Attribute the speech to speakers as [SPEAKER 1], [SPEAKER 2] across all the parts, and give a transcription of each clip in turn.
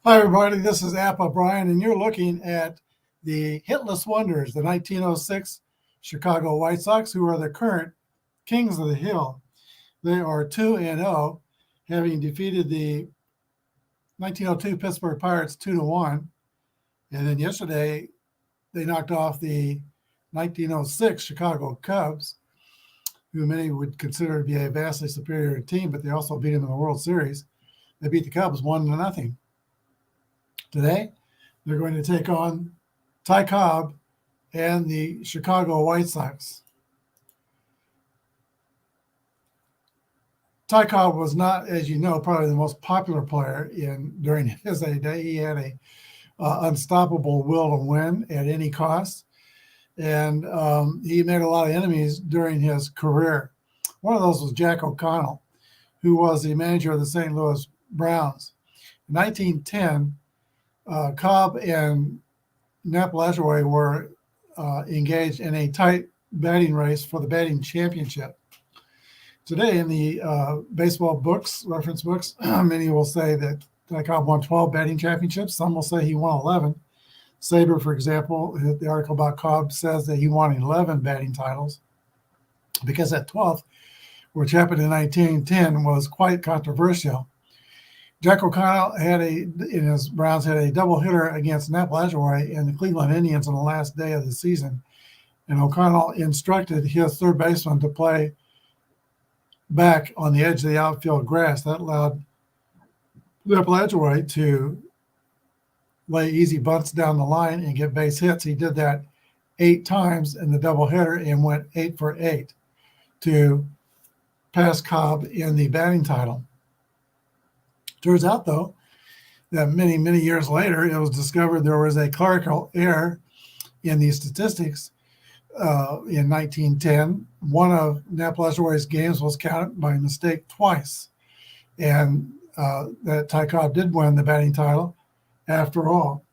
[SPEAKER 1] Hi, everybody. This is APBA Brian, and you're looking at the hitless wonders, the 1906 Chicago White Sox, who are the current kings of the hill. They are 2-0, having defeated the 1902 Pittsburgh Pirates 2-1. And then yesterday, they knocked off the 1906 Chicago Cubs, who many would consider to be a vastly superior team, but they also beat them in the World Series. They beat the Cubs 1-0. Today, they're going to take on Ty Cobb and the Chicago White Sox. Ty Cobb was not, as you know, probably the most popular player during his heyday. He had a unstoppable will to win at any cost, and he made a lot of enemies during his career. One of those was Jack O'Connell, who was the manager of the St. Louis Browns. In 1910, Cobb and Nap Lajoie were engaged in a tight batting race for the batting championship. Today, in the baseball books, reference books, many will say that Ty Cobb won 12 batting championships. Some will say he won 11. Saber, for example, the article about Cobb says that he won 11 batting titles because that 12th, which happened in 1910, was quite controversial. Jack O'Connell in his Browns had a double hitter against Nap Lajoie and the Cleveland Indians on the last day of the season. And O'Connell instructed his third baseman to play back on the edge of the outfield grass. That allowed Nap Lajoie to lay easy bunts down the line and get base hits. He did that 8 times in the doubleheader and went 8 for 8 to pass Cobb in the batting title. Turns out, though, that many, many years later, it was discovered there was a clerical error in the statistics. In 1910, one of Nap Lajoie's games was counted by mistake twice, and that Ty Cobb did win the batting title after all.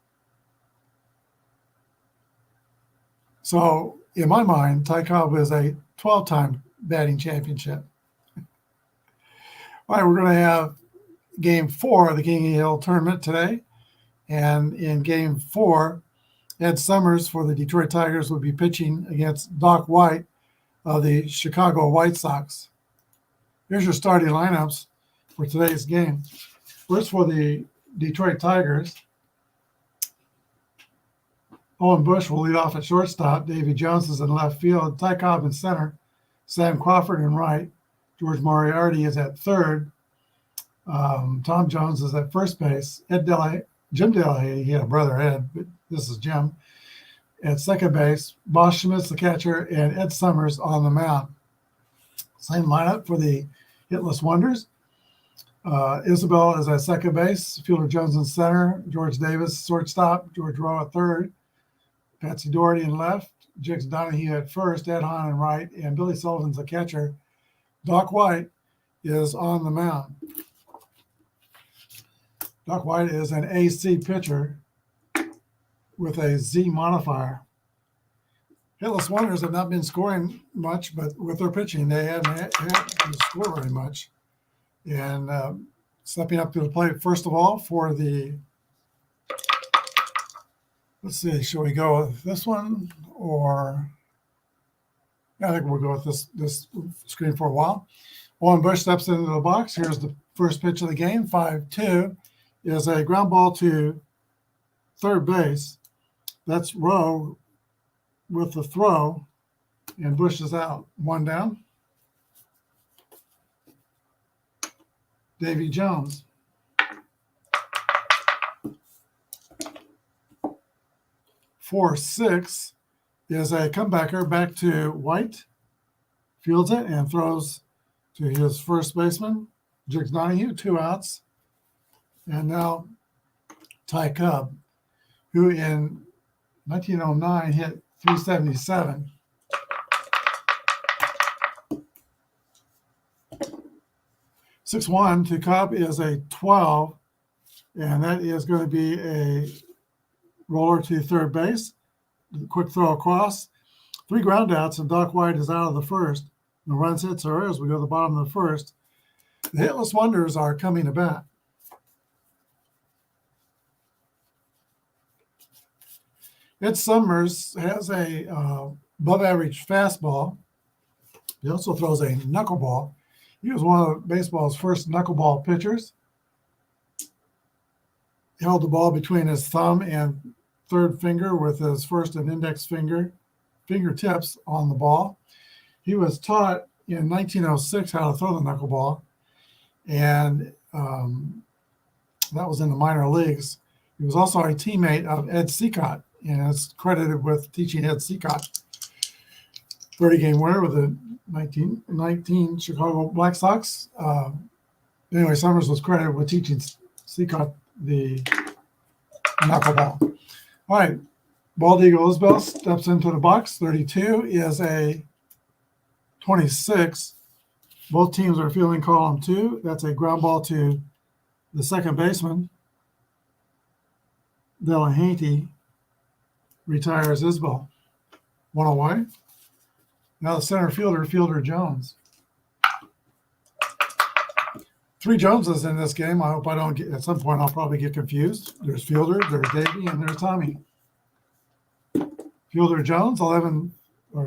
[SPEAKER 1] So, in my mind, Ty Cobb is a 12-time batting championship. All right, we're going to have Game 4 of the King of the Hill tournament today. And in Game 4, Ed Summers for the Detroit Tigers will be pitching against Doc White of the Chicago White Sox. Here's your starting lineups for today's game. First, for the Detroit Tigers, Owen Bush will lead off at shortstop. Davy Jones is in left field. Ty Cobb in center. Sam Crawford in right. George Moriarty is at third. Tom Jones is at first base. Jim Delahaye, he had a brother Ed, but this is Jim, at second base. Bosch Schmidt's the catcher, and Ed Summers on the mound. Same lineup for the hitless wonders. Isabel is at second base. Fielder Jones in center. George Davis, shortstop. George Rowe at third. Patsy Doherty in left. Jigs Donahue at first. Ed Hahn in right. And Billy Sullivan's the catcher. Doc White is on the mound. Doc White is an AC pitcher with a Z modifier. Hitless Wonders have not been scoring much, but with their pitching, they haven't had to score very much. And stepping up to the plate, first of all, for the, let's see, shall we go with this one? Or, I think we'll go with this screen for a while. Owen Bush steps into the box. Here's the first pitch of the game, 5-2. Is a ground ball to third base. That's Rowe with the throw, and Bush is out. One down. Davy Jones. Four, 6 is a comebacker back to White. Fields it and throws to his first baseman, Jigs Donahue, 2 outs. And now Ty Cobb, who in 1909 hit 377. (6-1) to Cobb is a 12, and that is going to be a roller to third base. Quick throw across. 3 ground outs, and Doc White is out of the first. No runs, hits, or errors. We go to the bottom of the first. The hitless wonders are coming to bat. Ed Summers has a above average fastball. He also throws a knuckleball. He was one of baseball's first knuckleball pitchers. He held the ball between his thumb and third finger with his first and index fingertips on the ball. He was taught in 1906 how to throw the knuckleball, and that was in the minor leagues. He was also a teammate of Ed Seacott, and is credited with teaching Ed Seacott. 30-game winner with the 1919 Chicago Black Sox. Anyway, Summers was credited with teaching Seacott the knuckleball. All right, Bald Eagle Isbell steps into the box. 32 is a 26. Both teams are fielding column 2. That's a ground ball to the second baseman. Delahanty retires Isbell. One away. Now the center fielder, Fielder Jones. 3 Joneses in this game. I hope I don't get, at some point I'll probably get confused. There's Fielder, there's Davey, and there's Tommy. Fielder Jones,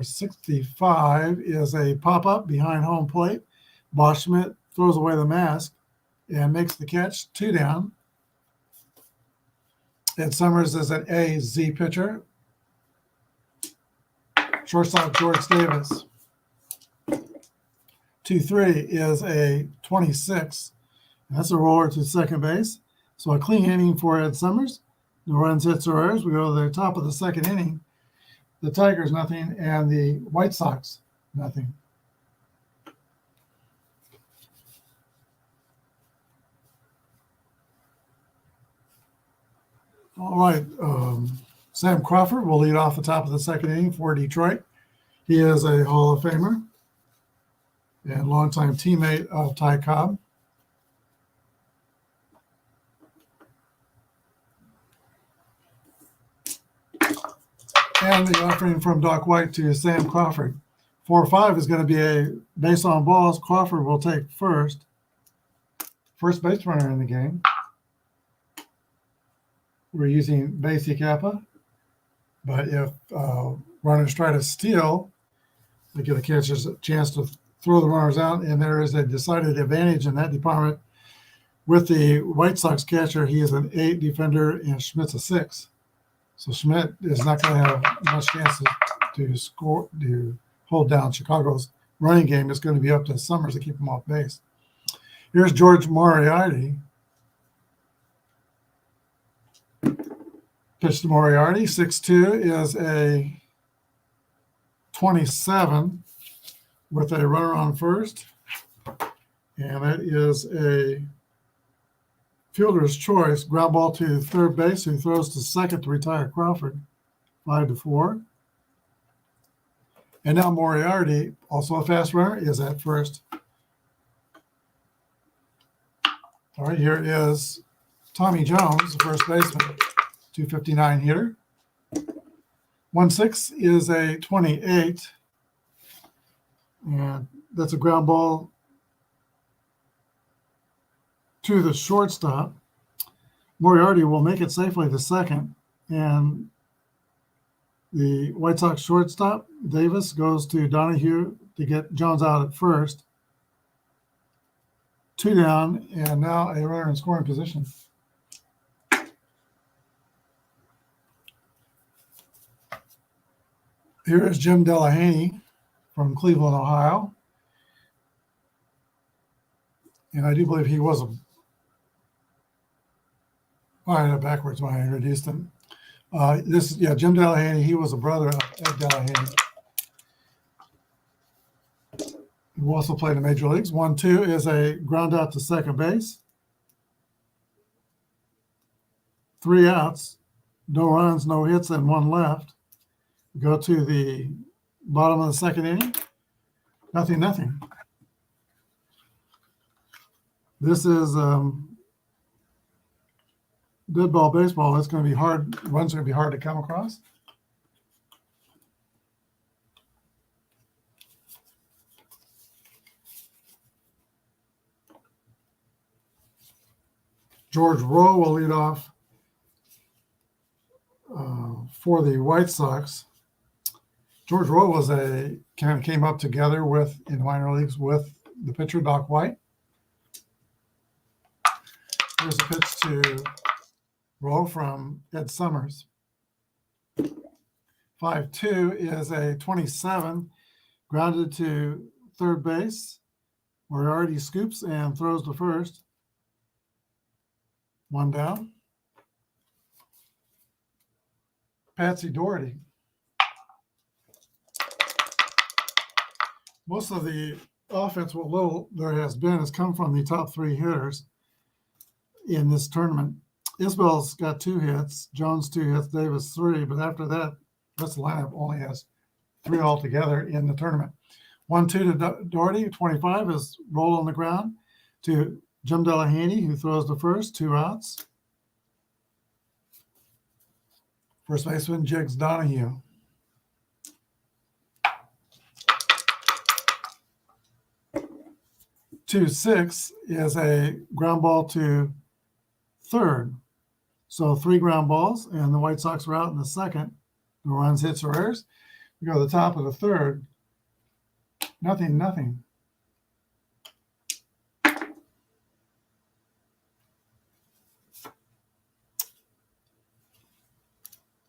[SPEAKER 1] 65, is a pop-up behind home plate. Bosch Schmidt throws away the mask and makes the catch, 2 down. Ed Summers is an AZ pitcher. Shortstop George Davis. 2-3 is a 26. That's a roller to second base. So a clean inning for Ed Summers. No runs, hits, or errors. We go to the top of the second inning. The Tigers, nothing, and the White Sox, nothing. All right. Sam Crawford will lead off the top of the second inning for Detroit. He is a Hall of Famer and longtime teammate of Ty Cobb. And the offering from Doc White to Sam Crawford. 4-5 is going to be a base on balls. Crawford will take first. First base runner in the game. We're using basic APBA. But if runners try to steal, they get a catcher's chance to throw the runners out, and there is a decided advantage in that department. With the White Sox catcher, he is an 8 defender, and Schmidt's a 6. So Schmidt is not going to have much chance to score, to hold down Chicago's running game. It's going to be up to Summers to keep him off base. Here's George Moriarty. Pitch to Moriarty. 6-2 is a 27 with a runner on first. And that is a fielder's choice. Ground ball to third base, who throws to second to retire Crawford. 5-4. And now Moriarty, also a fast runner, is at first. All right, here is Tommy Jones, the first baseman. 259 hitter. 1-6 is a 28. And that's a ground ball to the shortstop. Moriarty will make it safely to second. And the White Sox shortstop, Davis, goes to Donahue to get Jones out at first. 2 down, and now a runner in scoring position. Here is Jim Delahanty from Cleveland, Ohio. And I do believe he was I had it backwards when I introduced him. Jim Delahanty, he was a brother of Ed Delahanty, who also played in the major leagues. 1-2 is a ground out to second base. 3 outs, no runs, no hits, and 1 left. Go to the bottom of the second inning. Nothing. This is dead ball baseball. It's going to be hard. Runs are going to be hard to come across. George Rowe will lead off for the White Sox, George Rowe was kind of came up together in minor leagues with the pitcher Doc White. Here's a pitch to Rowe from Ed Summers. 5-2 is a 27, grounded to third base. Moriarty scoops and throws to first. One down. Patsy Doherty. Most of the offense, what little there has been, has come from the top three hitters in this tournament. Isbell's got 2 hits, Jones 2 hits, Davis 3, but after that, this lineup only has 3 altogether in the tournament. 1-2 to Doherty, 25 is rolled on the ground to Jim Delahaney, who throws to first, 2 outs. First baseman, Jiggs Donahue. Two 6 is a ground ball to third. So 3 ground balls, and the White Sox are out in the second. No runs, hits, or errors. We go to the top of the third. Nothing.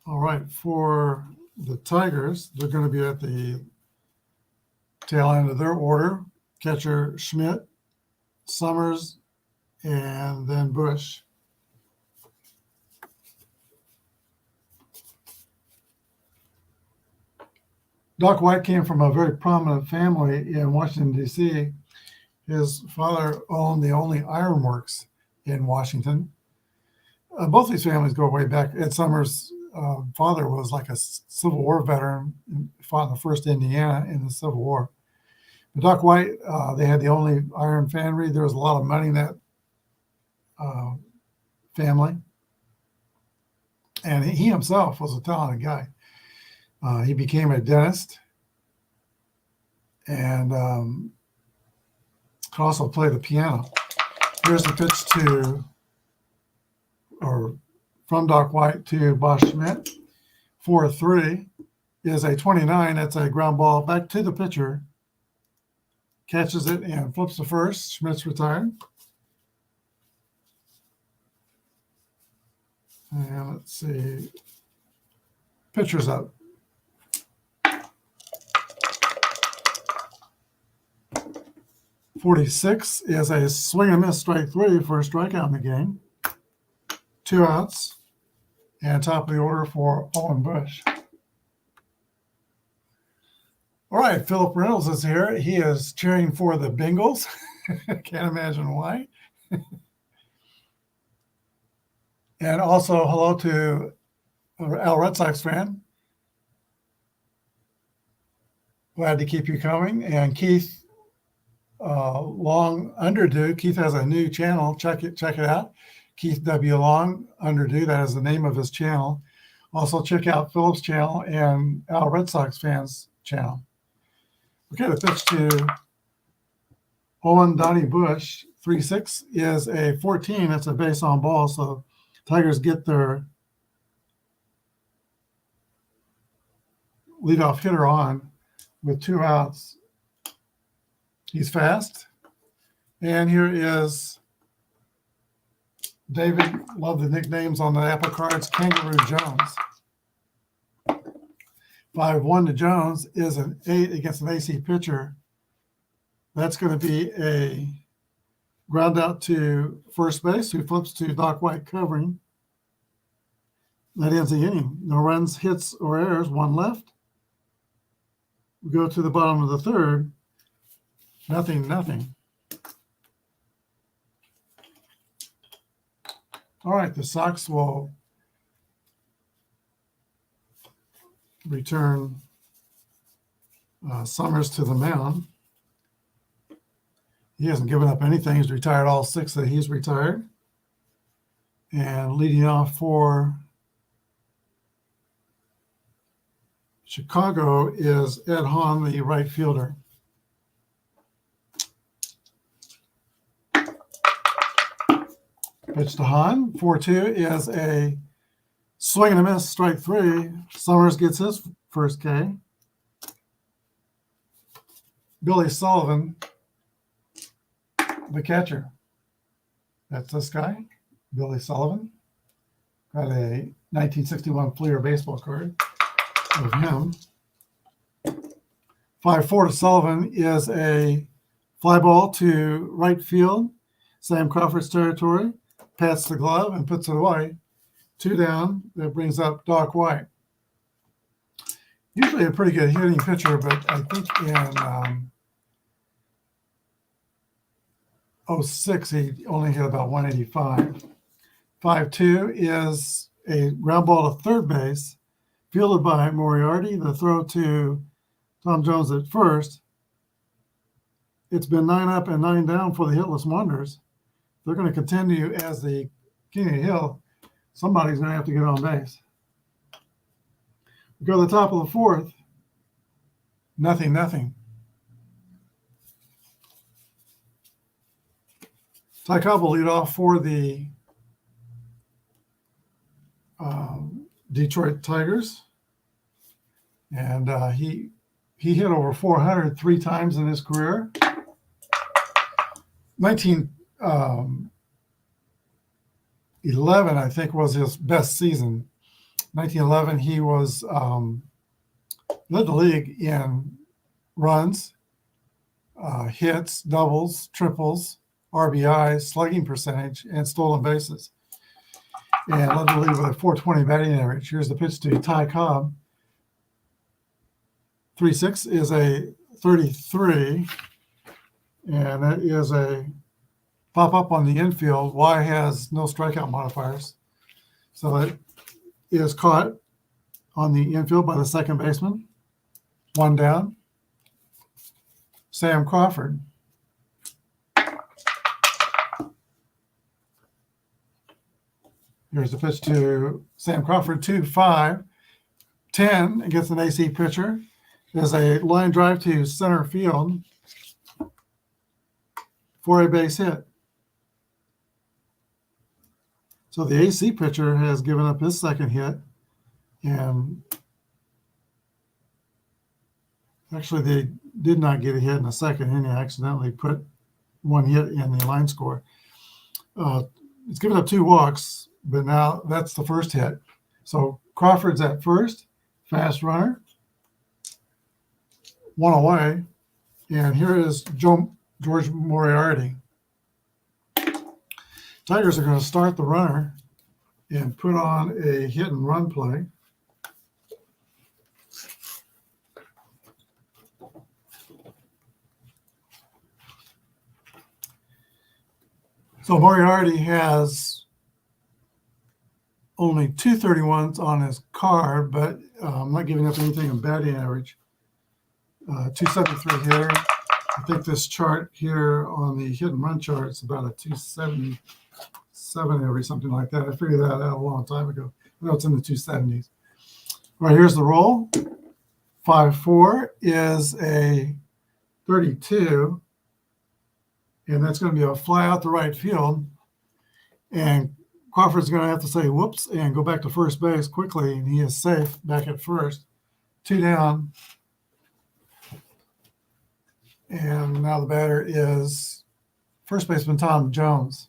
[SPEAKER 1] All right, for the Tigers, they're going to be at the tail end of their order. Catcher Schmidt, Summers, and then Bush. Doc White came from a very prominent family in Washington, D.C. His father owned the only ironworks in Washington. Both these families go way back. Ed Summers' father was like a Civil War veteran, fought in the 1st Indiana in the Civil War. But Doc White, they had the only iron foundry. There was a lot of money in that family. And he himself was a talented guy. He became a dentist and could also play the piano. Here's the pitch from Doc White to Bosch Schmidt. 4-3 is a 29. That's a ground ball back to the pitcher. Catches it and flips to first. Schmidt's retired. And let's see. Pitcher's up. .46 is a swing and miss strike 3 for a strikeout in the game. 2 outs. And top of the order for Owen Bush. All right, Philip Reynolds is here. He is cheering for the Bengals. Can't imagine why. And also hello to Al Red Sox fan. Glad to keep you coming. And Keith Long Underdo. Keith has a new channel. Check it out. Keith W. Long Underdo. That is the name of his channel. Also check out Philip's channel and Al Red Sox fans channel. Okay, the pitch to Owen Donnie Bush, 3-6 is a 14. That's a base on ball. So Tigers get their leadoff hitter on with 2 outs. He's fast. And here is David, love the nicknames on the APBA cards, Kangaroo Jones. 5-1 to Jones is an 8 against an AC pitcher. That's going to be a ground out to first base, who flips to Doc White covering. That ends the inning. No runs, hits, or errors, 1 left. We go to the bottom of the third. Nothing. All right, the Sox will return Summers to the mound. He hasn't given up anything. He's retired all 6 that he's retired. And leading off for Chicago is Ed Hahn, the right fielder. Pitch to Hahn. 4-2 is a Swing and a miss, strike 3. Summers gets his first K. Billy Sullivan, the catcher. That's this guy, Billy Sullivan. Got a 1961 Fleer baseball card of him. 5-4 to Sullivan is a fly ball to right field. Sam Crawford's territory. Pats the glove and puts it away. 2 down. That brings up Doc White. Usually a pretty good hitting pitcher, but I think in 06 he only hit about 185. 5-2 is a ground ball to third base, fielded by Moriarty. The throw to Tom Jones at first. It's been 9 up and 9 down for the hitless wonders. They're going to continue as the King of the Hill. Somebody's going to have to get on base. We go to the top of the 4th. 0-0. Ty Cobb will lead off for the Detroit Tigers. And he hit over 400 3 times in his career. 1911, I think, was his best season. 1911, he was led the league in runs, hits, doubles, triples, RBIs, slugging percentage, and stolen bases. And led the league with a 420 batting average. Here's the pitch to Ty Cobb. 3-6 is a 33, and that is a pop-up on the infield. Y has no strikeout modifiers. So it is caught on the infield by the second baseman. 1 down. Sam Crawford. Here's the pitch to Sam Crawford, 2-5. 10 against an AC pitcher. There's a line drive to center field for a base hit. So the AC pitcher has given up his second hit, and actually they did not get a hit in the second inning. They accidentally put 1 hit in the line score. It's given up 2 walks, but now that's the first hit. So Crawford's at first, fast runner, 1 away, and here is George Moriarty. Tigers are going to start the runner and put on a hit and run play. So Moriarty has only 231s on his card, but I'm not giving up anything in batting average. 273 hitter. I think this chart here on the hit and run chart is about a 277 every, something like that. I figured that out a long time ago. I know it's in the 270s. All right, here's the roll. 5-4 is a 32, and that's going to be a fly out the right field. And Crawford's going to have to say whoops and go back to first base quickly, and he is safe back at first. 2 down. And now the batter is first baseman Tom Jones.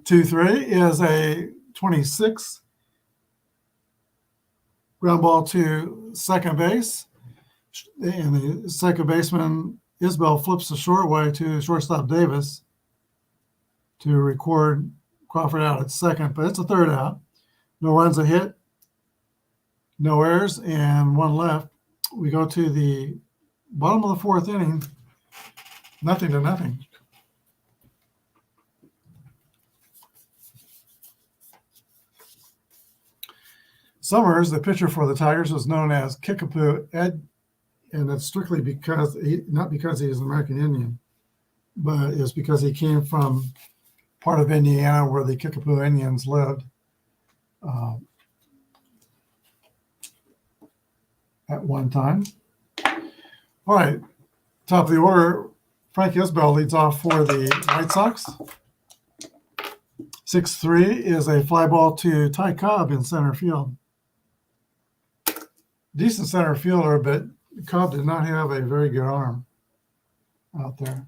[SPEAKER 1] 2-3 is a 26. Ground ball to second base. And the second baseman, Isbell, flips the short way to shortstop Davis to record Crawford out at second. But it's a 3rd out. No runs, a hit. No errors, and 1 left. We go to the bottom of the 4th inning, 0-0. Summers, the pitcher for the Tigers, was known as Kickapoo Ed, and that's strictly because not because he is an American Indian, but it's because he came from part of Indiana where the Kickapoo Indians lived. At one time. All right, top of the order, Frank Isbell leads off for the White Sox. 6-3 is a fly ball to Ty Cobb in center field. Decent center fielder, but Cobb did not have a very good arm out there.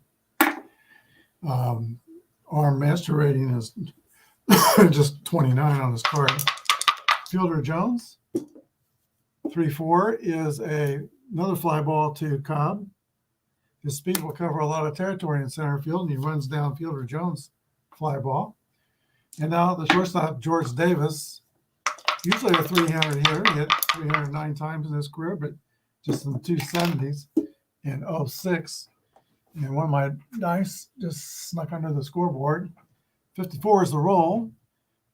[SPEAKER 1] Arm master rating is just 29 on his card. Fielder Jones. 3-4 is another fly ball to Cobb. His speed will cover a lot of territory in center field, and he runs down Fielder Jones' fly ball. And now the shortstop, George Davis, usually a 300 hitter. He hit 309 times in his career, but just in the 270s in 06. And one of my dice just snuck under the scoreboard. 54 is the roll,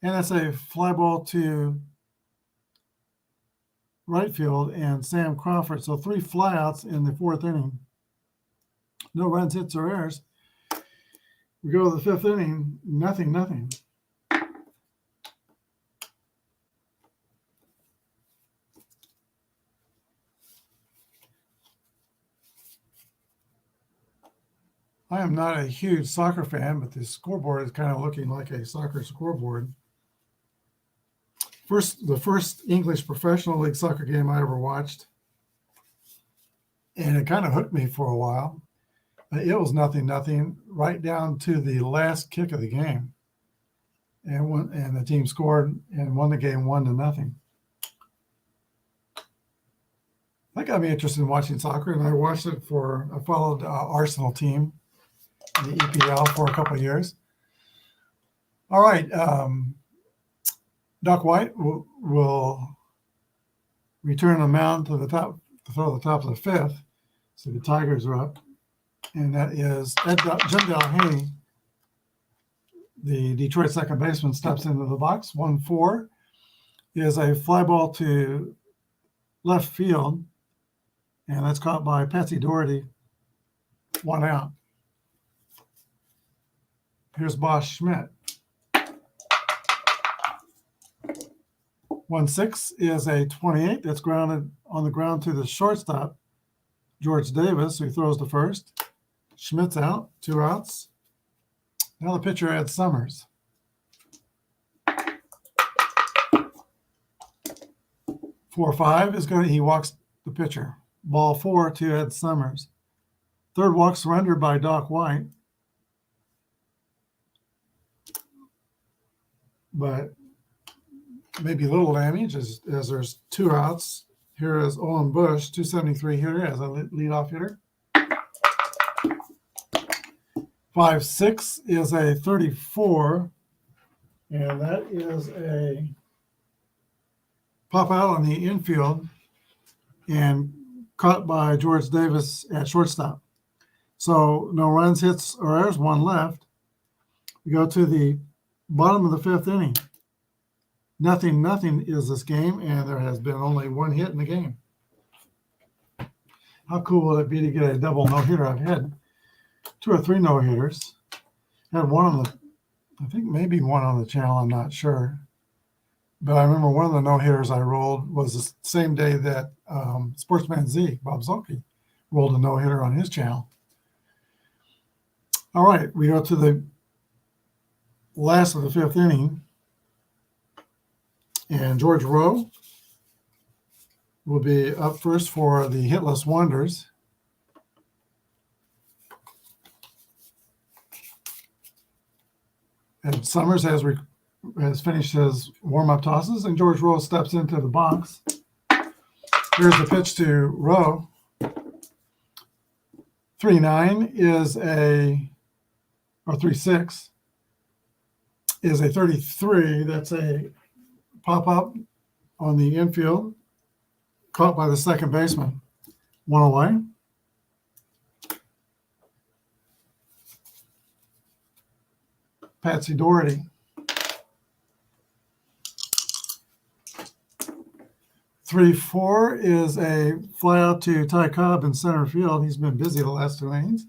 [SPEAKER 1] and that's a fly ball to right field and Sam Crawford. So 3 flyouts in the 4th inning. No runs, hits, or errors. We go to the 5th inning, nothing. I am not a huge soccer fan, but this scoreboard is kind of looking like a soccer scoreboard. The first English professional league soccer game I ever watched, and it kind of hooked me for a while. It was nothing, right down to the last kick of the game, and the team scored and won the game 1-0. That got me interested in watching soccer, and I followed Arsenal team, the EPL, for a couple of years. All right. Doc White will return the mound to throw the top of the 5th. So the Tigers are up. And that is Jim Delhaney, the Detroit second baseman, steps into the box. 1-4 is a fly ball to left field. And that's caught by Patsy Doherty. 1 out. Here's Bosch Schmidt. 1-6 is a 28 that's grounded on the ground to the shortstop, George Davis, who throws to first. Schmidt's out, 2 outs. Now the pitcher, Ed Summers. 4-5 is he walks the pitcher. Ball 4 to Ed Summers. 3rd walk surrendered by Doc White. But maybe little damage as there's 2 outs. Here is Owen Bush, 273 hitter as a leadoff hitter. 5-6 is a 34, and that is a pop out on the infield and caught by George Davis at shortstop. So no runs, hits, or errors, 1 left. We go to the bottom of the 5th inning. Nothing is this game, and there has been only 1 hit in the game. How cool would it be to get a double no-hitter? I've had 2 or 3 no-hitters. Had one I think maybe one on the channel, I'm not sure. But I remember one of the no-hitters I rolled was the same day that Sportsman Z, Bob Zolke, rolled a no-hitter on his channel. All right, we go to the last of the 5th inning. And George Rowe will be up first for the Hitless Wonders. And Summers has finished his warm-up tosses, and George Rowe steps into the box. Here's the pitch to Rowe. 3-9 is or 3-6 is a 33. That's a pop-up on the infield, caught by the second baseman. 1 away. Patsy Doherty. 3-4 is a fly out to Ty Cobb in center field. He's been busy the last 2 innings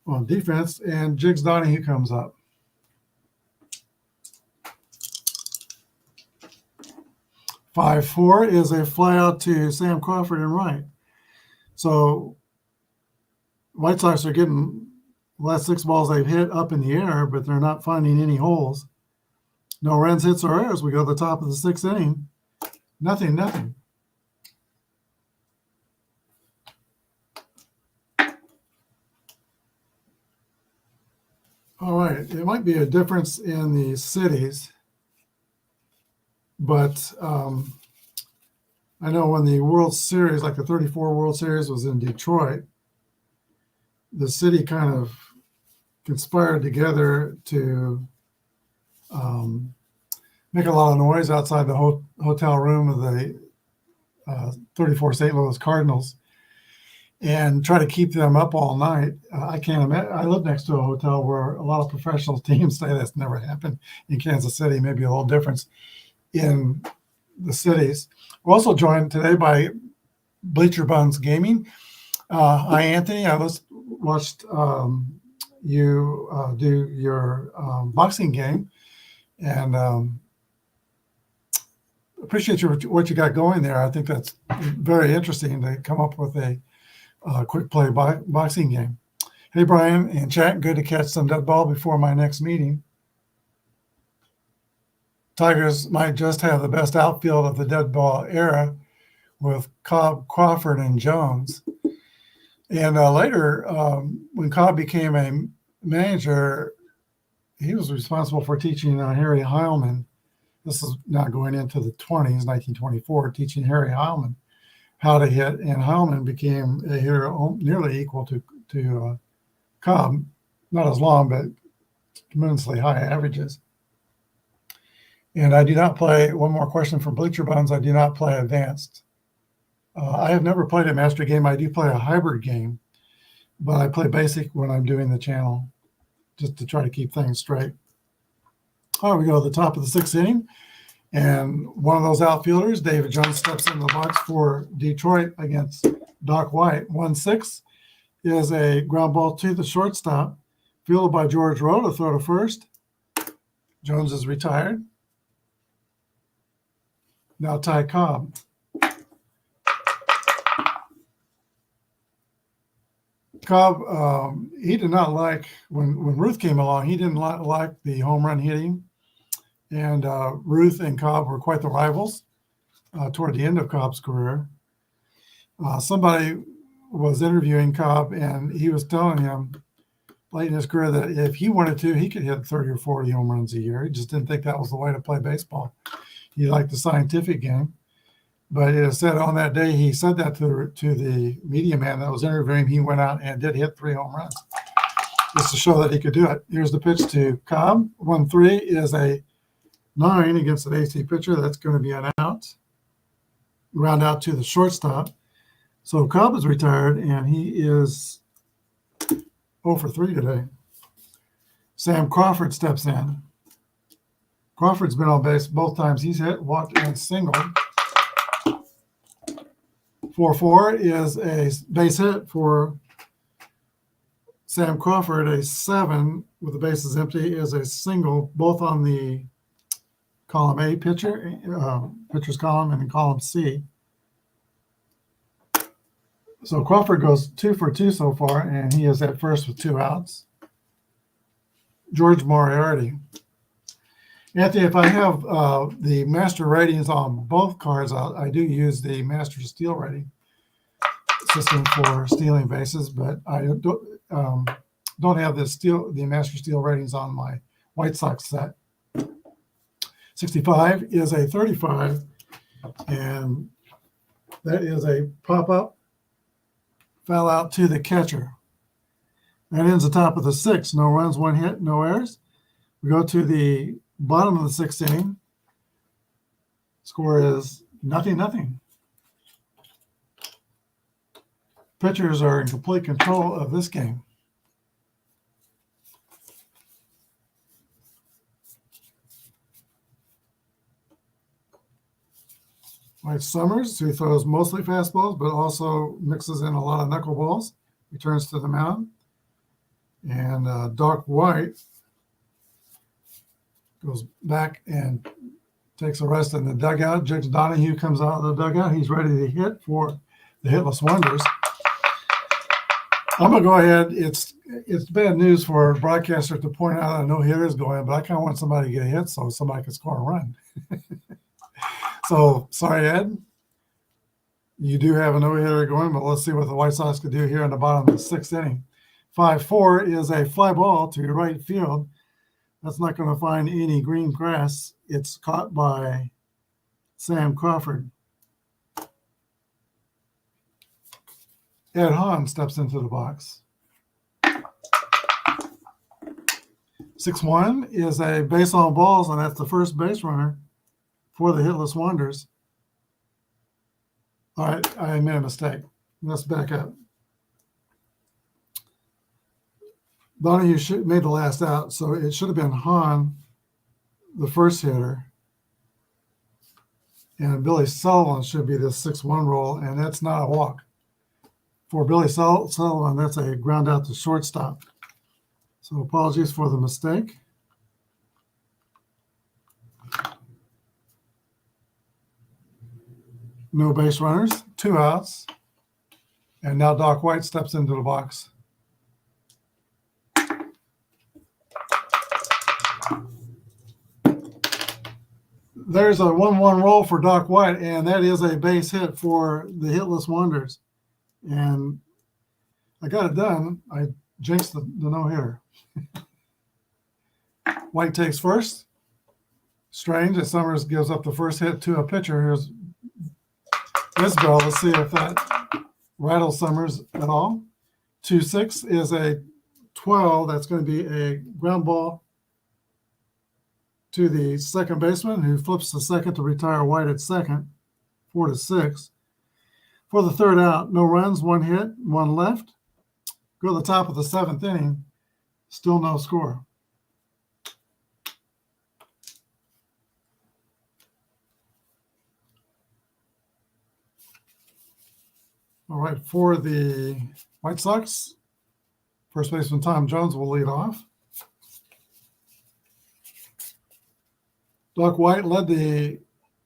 [SPEAKER 1] on defense, and Jiggs Donahue comes up. 5-4 is a fly out to Sam Crawford in right. So White Sox are getting the last 6 balls they've hit up in the air, but they're not finding any holes. No runs, hits, or errors. We go to the top of the 6th inning. Nothing. All right. It might be a difference in the cities, but I know when the World Series, like the 34 World Series was in Detroit, the city kind of conspired together to make a lot of noise outside the hotel room of the 34 St. Louis Cardinals and try to keep them up all night. I can't imagine. I live next to a hotel where a lot of professional teams stay. That's never happened in Kansas City. Maybe a little difference in the cities. We're also joined today by Bleacher Buns Gaming. Hi, Anthony. I watched you do your boxing game, and appreciate what you got going there. I think that's very interesting to come up with a quick play boxing game. Hey, Brian and chat. Good to catch some dead ball before my next meeting. Tigers might just have the best outfield of the dead ball era with Cobb, Crawford, and Jones. And later, when Cobb became a manager, he was responsible for teaching Harry Heilman. This is not going into the 20s, 1924, teaching Harry Heilman how to hit. And Heilman became a hitter nearly equal to Cobb. Not as long, but tremendously high averages. And I do not play, one more question from Bleacher Buns, I do not play advanced. I have never played a master game. I do play a hybrid game, but I play basic when I'm doing the channel just to try to keep things straight. All right, we go to the top of the 6th inning, and one of those outfielders, David Jones, steps into the box for Detroit against Doc White. 1-6 is a ground ball to the shortstop, fielded by George Rowe to throw to first. Jones is retired. Now Ty Cobb. Cobb, he did not like, when Ruth came along, he didn't like the home run hitting. And Ruth and Cobb were quite the rivals toward the end of Cobb's career. Somebody was interviewing Cobb, and he was telling him late in his career that if he wanted to, he could hit 30 or 40 home runs a year. He just didn't think that was the way to play baseball. He liked the scientific game. But it said on that day, he said that to the media man that was interviewing him. He went out and did hit 3 home runs just to show that he could do it. Here's the pitch to Cobb. 1-3 is a 9 against an AC pitcher. That's going to be an out. Ground out to the shortstop. So Cobb is retired, and he is 0 for 3 today. Sam Crawford steps in. Crawford's been on base both times he's hit, walked, and singled. 4-4 is a base hit for Sam Crawford. A 7 with the bases empty is a single, both on the column A pitcher's column, and in column C. So Crawford goes 2 for 2 so far, and he is at first with 2 outs. George Moriarty. Anthony, if I have the master ratings on both cards, I do use the master steal rating system for stealing bases, but I don't have the master steal ratings on my White Sox set. 65 is a 35, and that is a pop-up foul out to the catcher. That ends the top of the 6th. No runs, 1 hit, no errors. We go to the bottom of the 6th inning. Score is 0-0. Pitchers are in complete control of this game. Mike Summers, who throws mostly fastballs, but also mixes in a lot of knuckleballs, returns to the mound. And Doc White goes back and takes a rest in the dugout. Judge Donahue comes out of the dugout. He's ready to hit for the Hitless Wonders. I'm gonna go ahead. It's bad news for a broadcaster to point out a no hitter is going, but I kind of want somebody to get a hit so somebody can score a run. So sorry, Ed. You do have a no hitter going, but let's see what the White Sox could do here in the bottom of the sixth inning. 5-4 is a fly ball to right field. That's not going to find any green grass. It's caught by Sam Crawford. Ed Hahn steps into the box. 6-1 is a base on balls, and that's the first base runner for the Hitless Wanderers. All right, I made a mistake. Let's back up. Donahue made the last out, so it should have been Hahn, the first hitter. And Billy Sullivan should be the 6-1 roll, and that's not a walk. For Billy Sullivan, that's a ground out to shortstop. So apologies for the mistake. No base runners, 2 outs. And now Doc White steps into the box. There's a 1-1 roll for Doc White, and that is a base hit for the Hitless Wanderers. And I got it done. I jinxed the no-hitter. White takes first. Strange that Summers gives up the first hit to a pitcher. Here's Isbell. Let's see if that rattles Summers at all. 2-6 is a 12. That's going to be a ground ball to the second baseman, who flips to second to retire White at second. 4-6. For the third out, no runs, 1 hit, 1 left. Go to the top of the 7th inning, still no score. All right, for the White Sox, first baseman Tom Jones will lead off. Doc White led the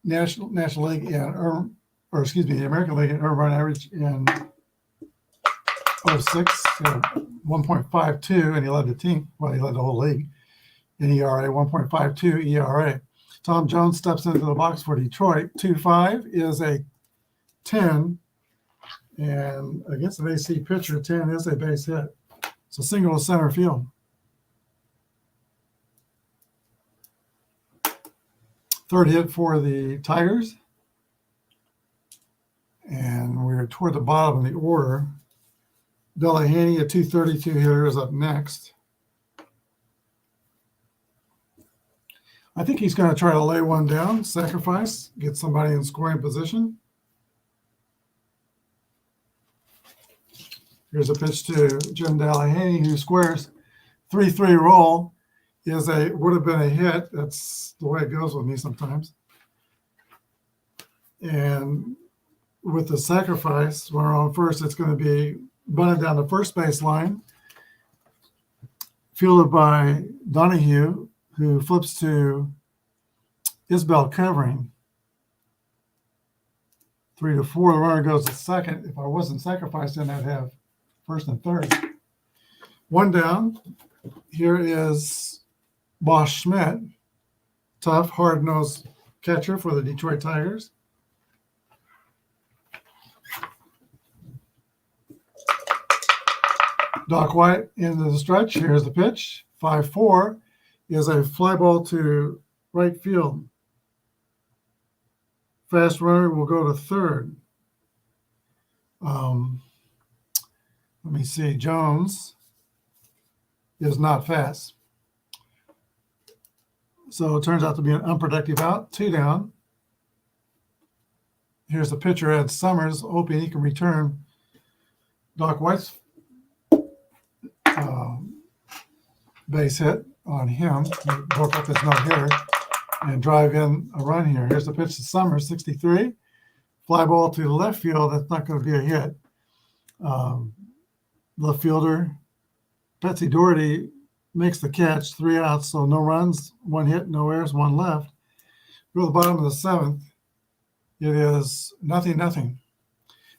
[SPEAKER 1] National League in the American League in earned run average in 06, 1.52, and he led the team. Well, he led the whole league in ERA, 1.52 ERA. Tom Jones steps into the box for Detroit. 2-5 is a 10, and against an AC pitcher, 10 is a base hit. It's a single to center field. Third hit for the Tigers. And we're toward the bottom of the order. Delahaney, a 232 hitter, is up next. I think he's going to try to lay one down, sacrifice, get somebody in scoring position. Here's a pitch to Jim Delahaney, who squares. 3-3 roll would have been a hit. That's the way it goes with me sometimes. And with the sacrifice, runner on first, it's going to be bunted down the first base line, fielded by Donahue, who flips to Isbell covering. 3-4, the runner goes to second. If I wasn't sacrificed, then I'd have first and third. One down. Here is Boss Schmidt, tough, hard-nosed catcher for the Detroit Tigers. Doc White into the stretch. Here's the pitch. 5-4 is a fly ball to right field. Fast runner will go to third. Let me see. Jones is not fast. So it turns out to be an unproductive out. 2 down. Here's the pitcher, Ed Summers, hoping he can return Doc White's base hit on him. He broke up his no-hitter and drive in a run here. Here's the pitch to Summers, 63. Fly ball to the left field. That's not going to be a hit. Left fielder Betsy Doherty makes the catch. 3 outs, so no runs, 1 hit, no errors, 1 left. Go to the bottom of the 7th. It is 0-0.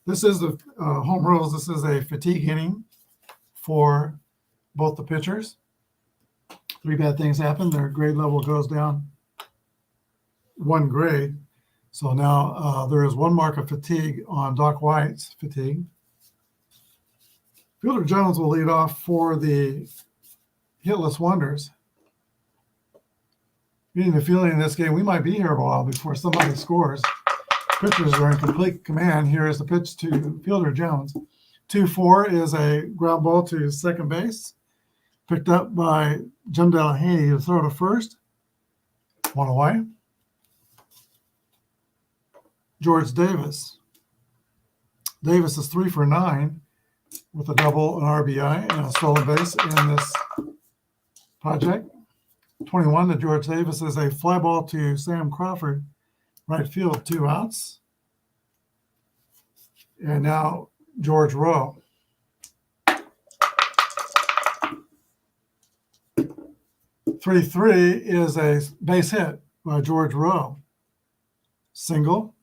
[SPEAKER 1] This is the home rules. This is a fatigue inning. for both the pitchers. 3 bad things happen. Their grade level goes down 1 grade. So now there is 1 mark of fatigue on Doc White's fatigue. Fielder Jones will lead off for the Hitless Wonders. Getting the feeling in this game, we might be here a while before somebody scores. Pitchers are in complete command. Here is the pitch to Fielder Jones. 2-4 is a ground ball to second base. Picked up by Jim Delahaney to throw to first. 1 away. George Davis. Davis is 3 for 9 with a double, an RBI, and a stolen base in this project. 21 to George Davis is a fly ball to Sam Crawford, right field, 2 outs. And now George Rowe. 3-3 is a base hit by George Rowe. Single.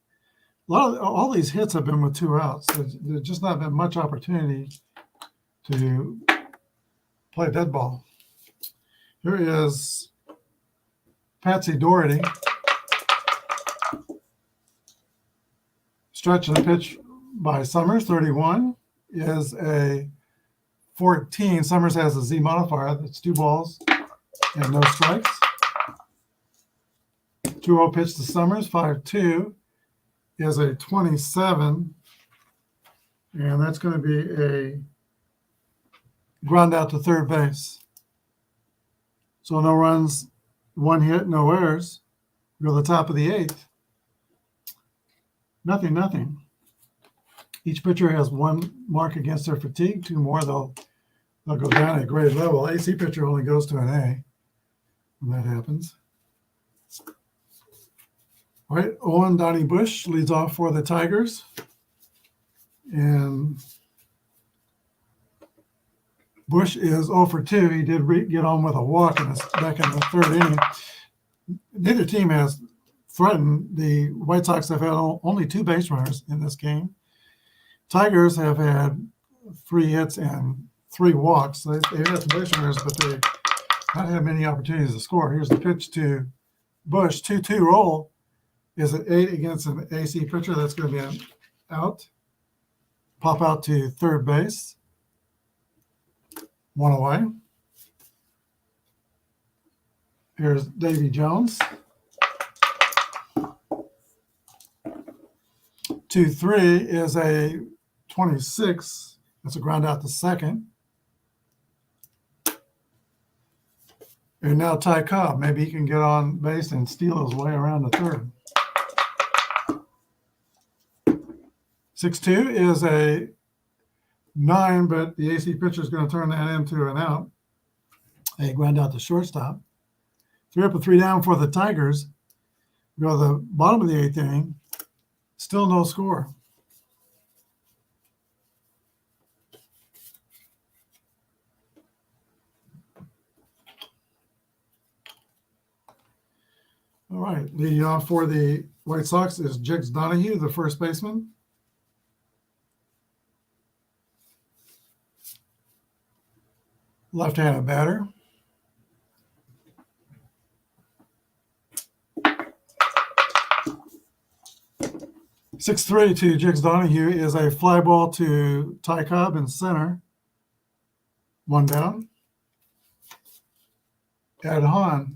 [SPEAKER 1] All these hits have been with 2 outs. There's just not been much opportunity to play dead ball. Here is Patsy Doherty. Stretch of the pitch by Summers, 31, is a 14. Summers has a Z modifier. That's 2 balls and no strikes. 2-0 pitch to Summers, 5-2, is a 27. And that's going to be a ground out to third base. So no runs, 1 hit, no errors. Go to the top of the 8th. Nothing. Each pitcher has 1 mark against their fatigue. 2 more, they'll go down a grade level. AC pitcher only goes to an A when that happens. All right, Owen Donnie Bush leads off for the Tigers. And Bush is 0 for 2. He did get on with a walk back in the 3rd inning. Neither team has threatened. The White Sox have had only 2 base runners in this game. Tigers have had 3 hits and 3 walks. They've had some base runners, but they not had many opportunities to score. Here's the pitch to Bush. 2-2 roll is an 8 against an AC pitcher. That's going to be an out. Pop out to third base. 1 away. Here's Davy Jones. 2-3 is a 26. That's a ground out to second. And now Ty Cobb. Maybe he can get on base and steal his way around the third. 6-2 is a 9, but the AC pitcher is going to turn that into an out. A ground out to shortstop. 3 up and 3 down for the Tigers. Go to the bottom of the 8th inning. Still no score. All right, leading off for the White Sox is Jiggs Donahue, the first baseman. Left-handed batter. (6-3) to Jiggs Donahue is a fly ball to Ty Cobb in center. 1 down. Ed Hahn.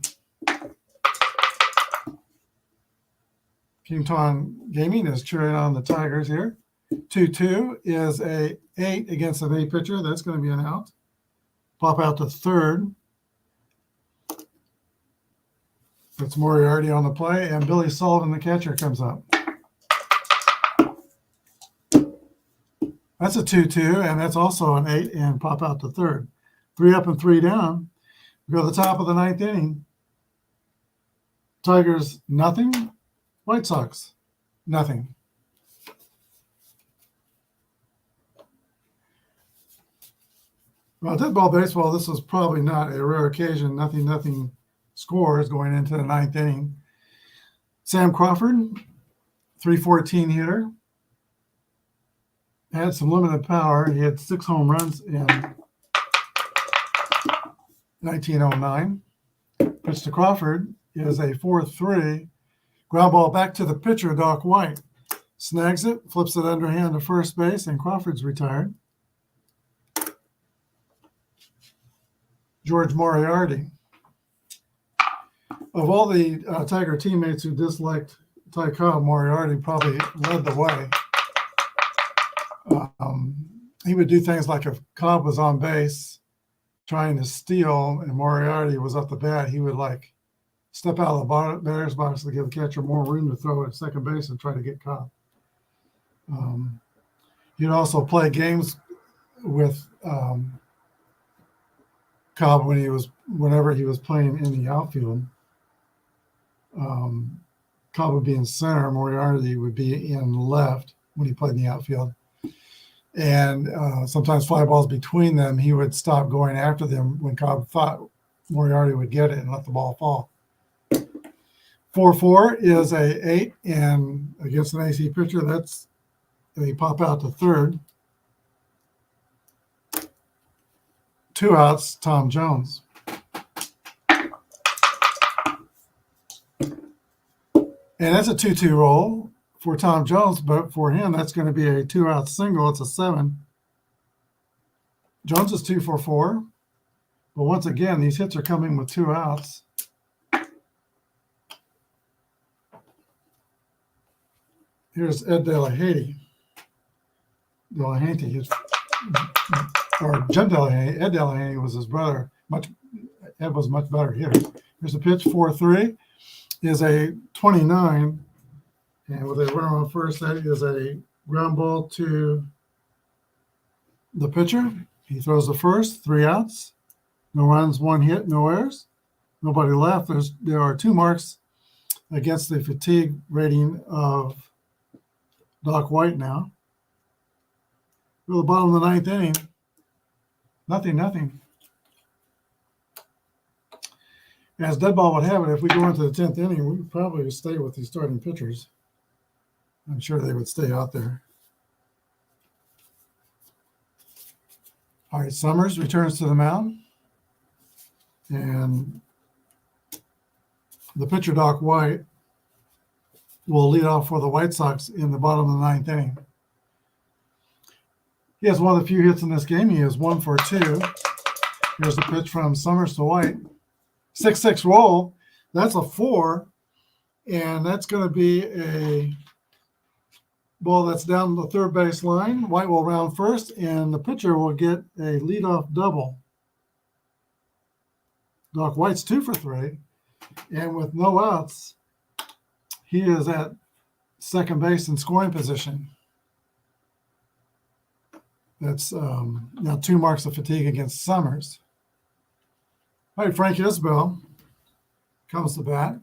[SPEAKER 1] Kington Gaming is cheering on the Tigers here. 2-2 is a 8 against an A pitcher. That's going to be an out. Pop out to third. It's Moriarty on the play, and Billy Sullivan, the catcher, comes up. That's a 2-2, and that's also an 8, and pop out to third. 3 up and 3 down. We go to the top of the 9th inning. Tigers, nothing. White Sox, nothing. Well, dead ball baseball, this was probably not a rare occasion. Nothing scores going into the 9th inning. Sam Crawford, 314 hitter. Had some limited power. He had 6 home runs in 1909. Pitch to Crawford is a 4-3. Ground ball back to the pitcher, Doc White. Snags it, flips it underhand to first base, and Crawford's retired. George Moriarty. Of all the Tiger teammates who disliked Ty Cobb, Moriarty probably led the way. He would do things like if Cobb was on base trying to steal and Moriarty was up the bat, he would like step out of the batter's box to give the catcher more room to throw at second base and try to get Cobb. He'd also play games with Cobb whenever he was playing in the outfield. Cobb would be in center, Moriarty would be in left when he played in the outfield. And sometimes fly balls between them, he would stop going after them when Cobb thought Moriarty would get it and let the ball fall. 4-4 is a 8, and against an AC pitcher, that's they pop out to third. 2 outs, Tom Jones. And that's a 2-2 roll for Tom Jones, but for him, that's going to be a 2-out single. It's a 7. Jones is 2 for 4. But once again, these hits are coming with 2 outs. Here's Ed Delahanty. Or Jim Delahanty. Ed Delahanty was his brother. Ed was much better hitter. Here's a pitch, 4-3. Is a 29. And with a runner on first, that is a ground ball to the pitcher. He throws the first, 3 outs. No runs, 1 hit, no errors. Nobody left. There are 2 marks against the fatigue rating of Doc White now. We're at the bottom of the 9th inning. Nothing. As Deadball would have it, if we go into the 10th inning, we would probably stay with these starting pitchers. I'm sure they would stay out there. All right, Summers returns to the mound. And the pitcher, Doc White, will lead off for the White Sox in the bottom of the 9th inning. He has one of the few hits in this game. He is 1 for 2. Here's the pitch from Summers to White. 6-6 roll. That's a 4. And that's going to be a ball that's down the third base line. White will round first, and the pitcher will get a leadoff double. Doc White's 2 for 3. And with no outs, he is at second base in scoring position. That's now 2 marks of fatigue against Summers. All right, Frank Isbell comes to bat.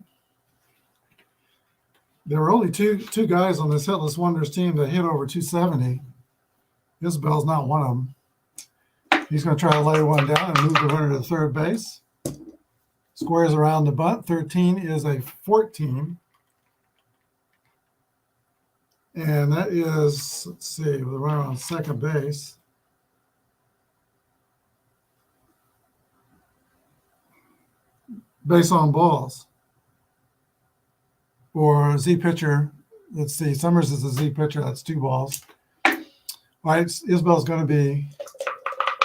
[SPEAKER 1] There were only two guys on this Hitless Wonders team that hit over 270. Isbell's not one of them. He's going to try to lay one down and move the runner to third base. Squares around the bunt. 13 is a 14. And that is, let's see, with the runner on second base. Base on balls. Or Z pitcher, let's see, Summers is a Z pitcher, that's 2 balls. All right, Isbell's going to be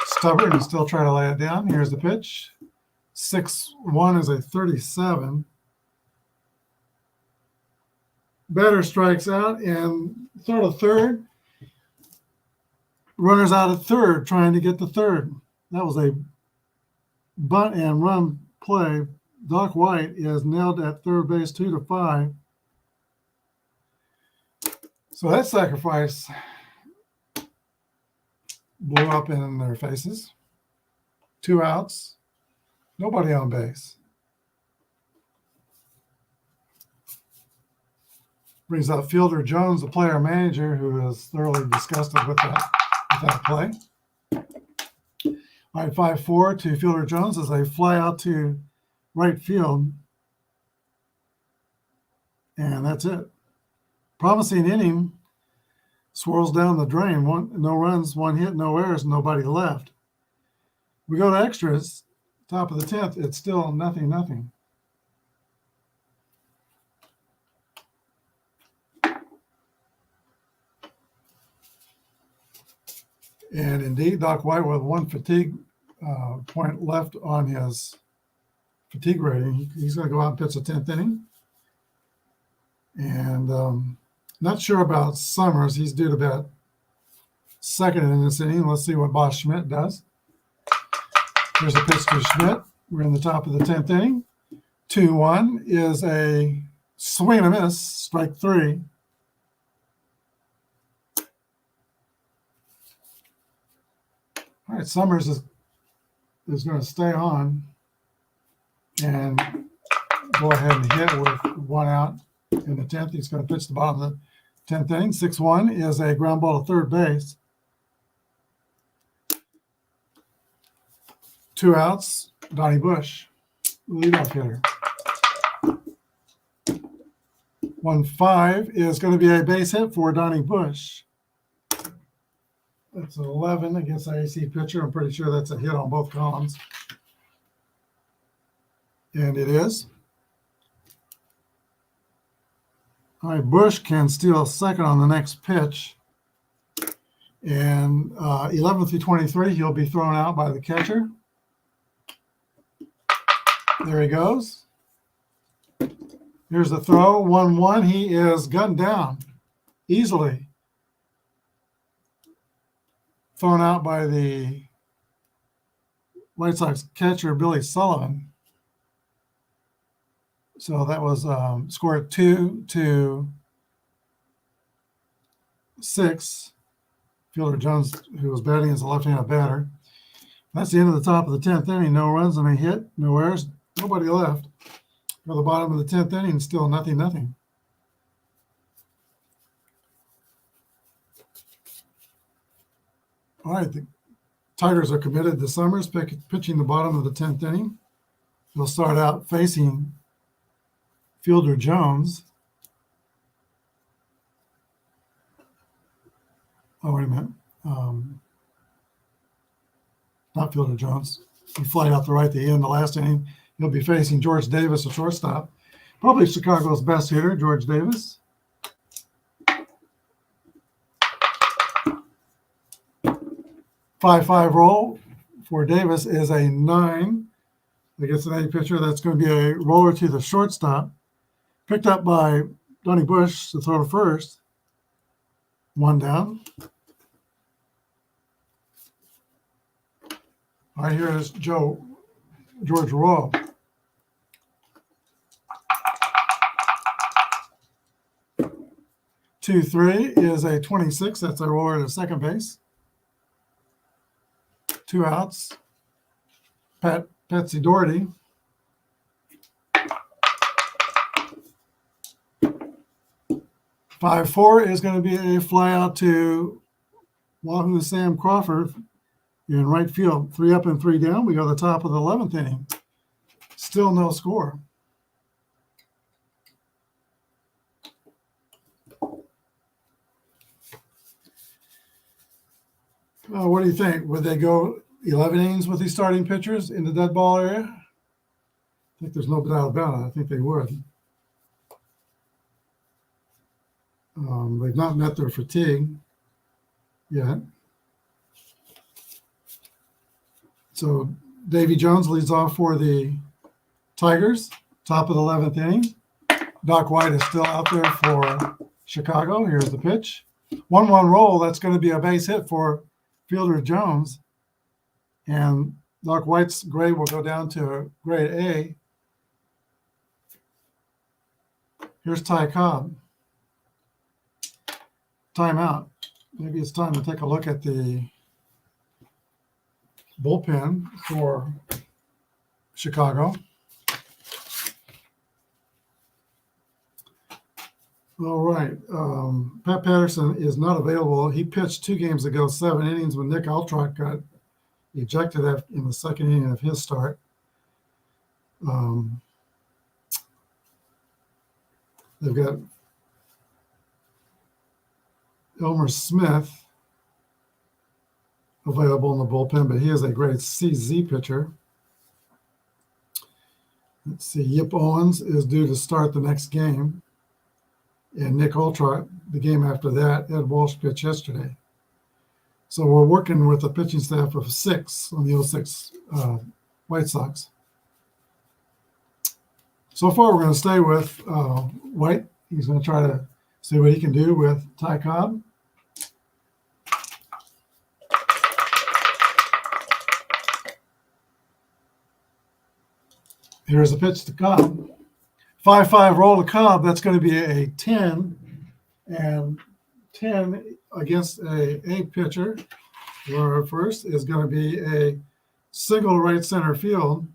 [SPEAKER 1] stubborn and still try to lay it down. Here's the pitch. 6-1 is a 37. Batter strikes out and throw to third. Runner's out at third, trying to get to third. That was a bunt and run play. Doc White is nailed at third base 2-5. So that sacrifice blew up in their faces. 2 outs, nobody on base. Brings up Fielder Jones, the player manager, who is thoroughly disgusted with that play. All right, 5-4 to Fielder Jones as they fly out to right field. And that's it. Promising inning swirls down the drain. No runs, 1 hit, no errors, nobody left. We go to extras. Top of the 10th, it's still nothing. And indeed, Doc White, with one fatigue point left on his fatigue rating, he's going to go out and pitch the 10th inning. And not sure about Summers. He's due to bat second in this inning. Let's see what Boss Schmidt does. Here's a pitch to Schmidt. We're in the top of the 10th inning. 2-1 is a swing and a miss, strike 3. All right, Summers is going to stay on and go ahead and hit with 1 out in the 10th. He's going to pitch the bottom of the 10th inning. 6-1 is a ground ball to third base. 2 outs, Donnie Bush, leadoff hitter. 1-5 is going to be a base hit for Donnie Bush. That's an 11 against the AC pitcher. I'm pretty sure that's a hit on both columns. And it is. All right, Bush can steal second on the next pitch. And 11 through 23, he'll be thrown out by the catcher. There he goes. Here's the throw, 1-1. He is gunned down easily. Thrown out by the White Sox catcher, Billy Sullivan. So that was scored 2-6. Fielder Jones, who was batting as a left-handed batter. That's the end of the top of the 10th inning. No runs and a hit, no errors, nobody left. Go to the bottom of the 10th inning, still nothing. All right, the Tigers are committed to Summers, pitching the bottom of the 10th inning. He'll start out facing Fielder Jones. Oh, wait a minute. Not Fielder Jones. He flied out the right at the end. The last inning, he'll be facing George Davis, a shortstop. Probably Chicago's best hitter, George Davis. Five roll for Davis is a 9 against an A pitcher. That's going to be a roller to the shortstop. Picked up by Donnie Bush to throw to first. 1 down. All right, here is George Rowe. Two, 3 is a 26. That's a roller to second base. 2 outs. Patsy Doherty. Five, 4 is going to be a fly out to Wahoo Sam Crawford in right field. 3 up and 3 down. We go to the top of the 11th inning. Still no score. What do you think? Would they go 11 innings with these starting pitchers in the dead ball area? I think there's no doubt about it. I think they would. They've not met their fatigue yet. So Davy Jones leads off for the Tigers, top of the 11th inning. Doc White is still out there for Chicago. Here's the pitch. 1-1 roll. That's going to be a base hit for Fielder Jones. And Doc White's grade will go down to grade A. Here's Ty Cobb. Timeout. Maybe it's time to take a look at the bullpen for Chicago. All right. Pat Patterson is not available. He pitched 2 games ago, 7 innings, when Nick Altrock got ejected in the second inning of his start. They've got Elmer Smith available in the bullpen, but he is a great CZ pitcher. Let's see, Yip Owens is due to start the next game. And Nick Oltrott, the game after that. Ed Walsh pitched yesterday. So we're working with a pitching staff of 6 on the 06 White Sox. So far, we're going to stay with White. He's going to try to see what he can do with Ty Cobb. Here's a pitch to Cobb. 5-5 roll to Cobb. That's going to be a 10. And 10 against a pitcher. Runner at first is going to be a single right center field.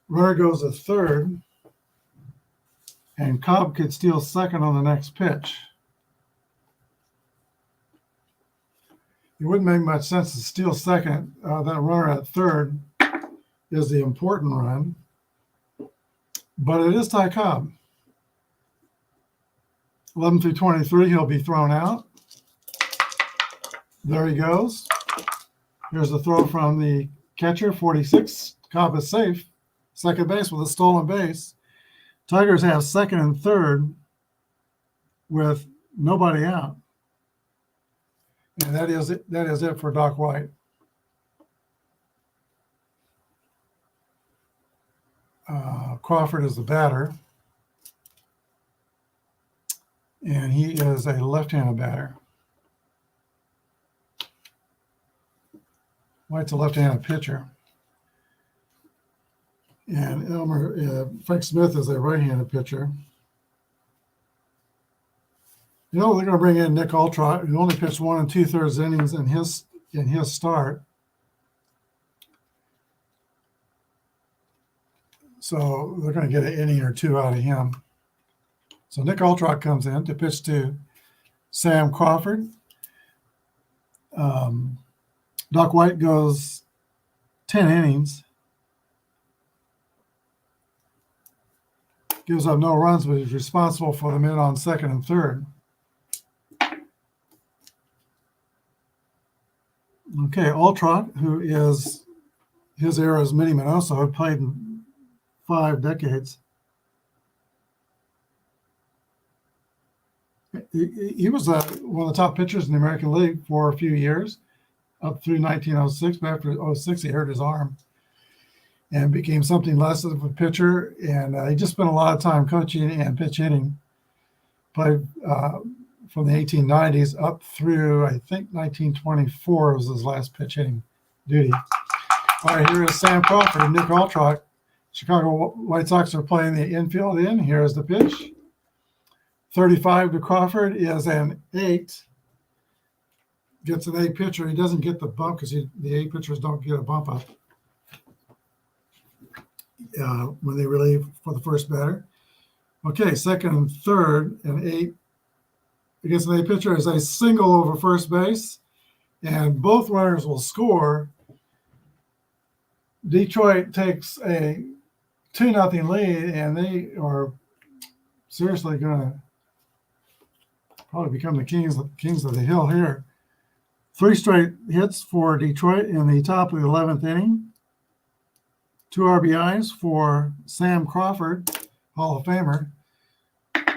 [SPEAKER 1] Runner goes to third. And Cobb could steal second on the next pitch. It wouldn't make much sense to steal second. That runner at third is the important run. But it is Ty Cobb. 11 through 23, he'll be thrown out. There he goes. Here's the throw from the catcher, 46. Cobb is safe. Second base with a stolen base. Tigers have second and third with nobody out. And that is it for Doc White. Crawford is the batter. And he is a left-handed batter. White's a left-handed pitcher. And Frank Smith is a right-handed pitcher. You know, they're going to bring in Nick Oltrott, who only pitched 1 2/3 innings in his start. So they're going to get an inning or two out of him. So Nick Oltrott comes in to pitch to Sam Crawford. Doc White goes 10 innings. Gives up no runs, but he's responsible for the men on second and third. Okay, Oltrott, who is his era is Minnie Minoso, played in 5 decades. He was one of the top pitchers in the American League for a few years, up through 1906. But after 06, he hurt his arm and became something less of a pitcher. And he just spent a lot of time coaching and pitch hitting. Played from the 1890s up through, I think, 1924 was his last pitch hitting duty. All right, here is Sam Crawford and Nick Oltrott. Chicago White Sox are playing the infield in. Here's the pitch. 35 to Crawford is an 8. Gets an 8 pitcher. He doesn't get the bump because the 8 pitchers don't get a bump up when they relieve for the first batter. Okay, second and third, an 8 against an 8 pitcher is a single over first base, and both runners will score. Detroit takes a 2-0 lead, and they are seriously going to probably become the kings of the hill here. 3 straight hits for Detroit in the top of the 11th inning. 2 RBIs for Sam Crawford, Hall of Famer.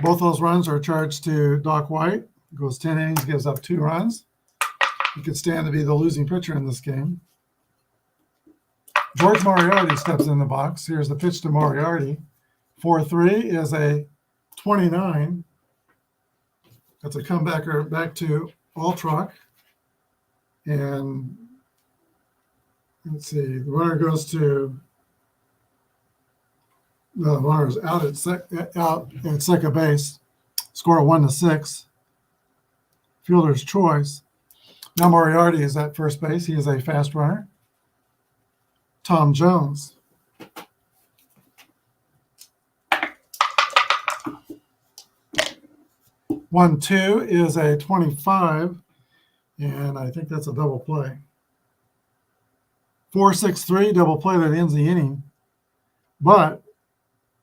[SPEAKER 1] Both those runs are charged to Doc White. Goes 10 innings, gives up 2 runs. He could stand to be the losing pitcher in this game. George Moriarty steps in the box. Here's the pitch to Moriarty. 4-3 is a 29. That's a comebacker back to Oltrott. And let's see, the runner goes to the runner's out at second base. Score 1-6. Fielder's choice. Now Moriarty is at first base. He is a fast runner. Tom Jones. One, 2 is a 25, and I think that's a double play. 4-6-3, double play that ends the inning. But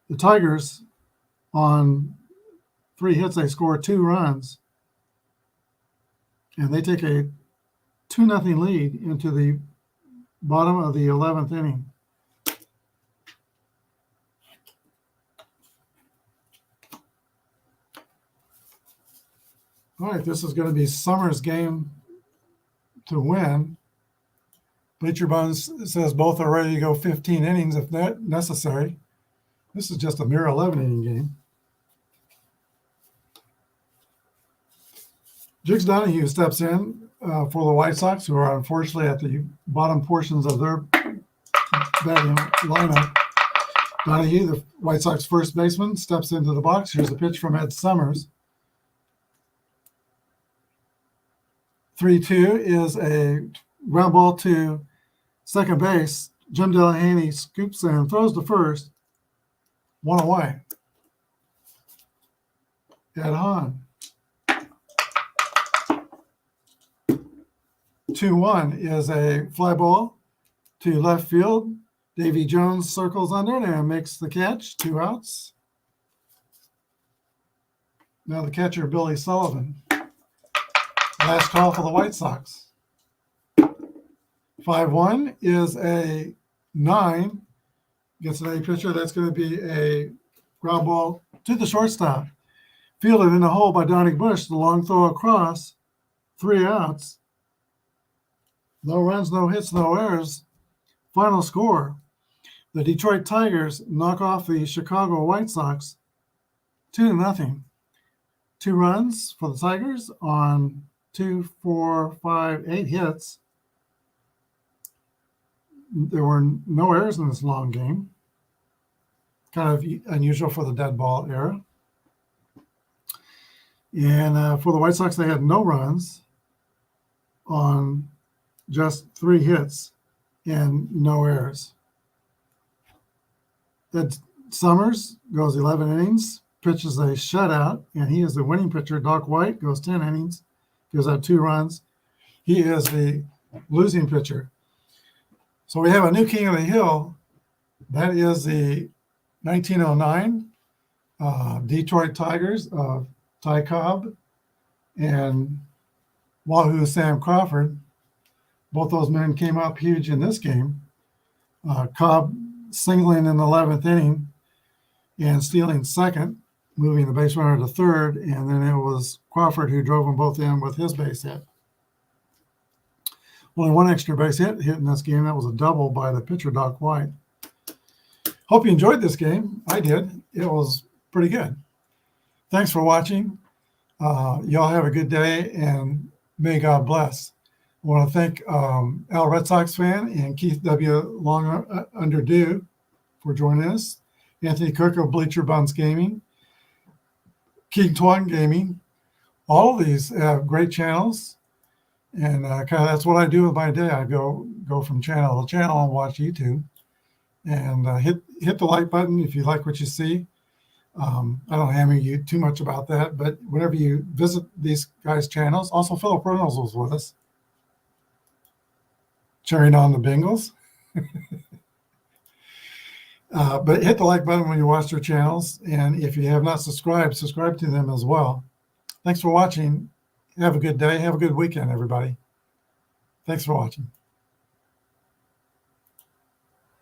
[SPEAKER 1] the Tigers, on 3 hits, they score 2 runs, and they take a 2-0 lead into the bottom of the 11th inning. All right, this is going to be Summers' game to win. Bleacher Buns says both are ready to go 15 innings if necessary. This is just a mere 11-inning game. Jigs Donahue steps in for the White Sox, who are unfortunately at the bottom portions of their batting lineup. Donahue, the White Sox first baseman, steps into the box. Here's a pitch from Ed Summers. 3-2 is a ground ball to second base. Jim Delahaney scoops in, throws to first. One away. Ed Hahn. 2-1 is a fly ball to left field. Davy Jones circles under and makes the catch. 2 outs. Now the catcher, Billy Sullivan. Last call for the White Sox. 5-1 is a 9. Gets an A pitcher. That's going to be a ground ball to the shortstop. Fielded in the hole by Donnie Bush. The long throw across. 3 outs. No runs, no hits, no errors. Final score. The Detroit Tigers knock off the Chicago White Sox 2-0. 2 runs for the Tigers on 2, 4, 5, 8 hits. There were no errors in this long game. Kind of unusual for the dead ball era. And for the White Sox, they had no runs on just 3 hits and no errors. Ed Summers goes 11 innings, pitches a shutout, and he is the winning pitcher. Doc White goes 10 innings, gives up 2 runs. He is the losing pitcher. So we have a new king of the hill. That is the 1909 Detroit Tigers of Ty Cobb and Wahoo Sam Crawford. Both those men came up huge in this game. Cobb singling in the 11th inning and stealing second, moving the base runner to third, and then it was Crawford who drove them both in with his base hit. Only 1 extra base hit in this game. That was a double by the pitcher, Doc White. Hope you enjoyed this game. I did. It was pretty good. Thanks for watching. Y'all have a good day, and may God bless. I want to thank Al Red Sox fan and Keith W. Long Underdue for joining us. Anthony Cook of Bleacher Buns Gaming, King Twang Gaming. All of these have great channels, and kind of that's what I do with my day. I go from channel to channel and watch YouTube, and hit the like button if you like what you see. I don't hammer you too much about that, but whenever you visit these guys' channels, also Philip Reynolds was with us, cheering on the Bengals. But hit the like button when you watch their channels. And if you have not subscribed, subscribe to them as well. Thanks for watching. Have a good day. Have a good weekend, everybody. Thanks for watching.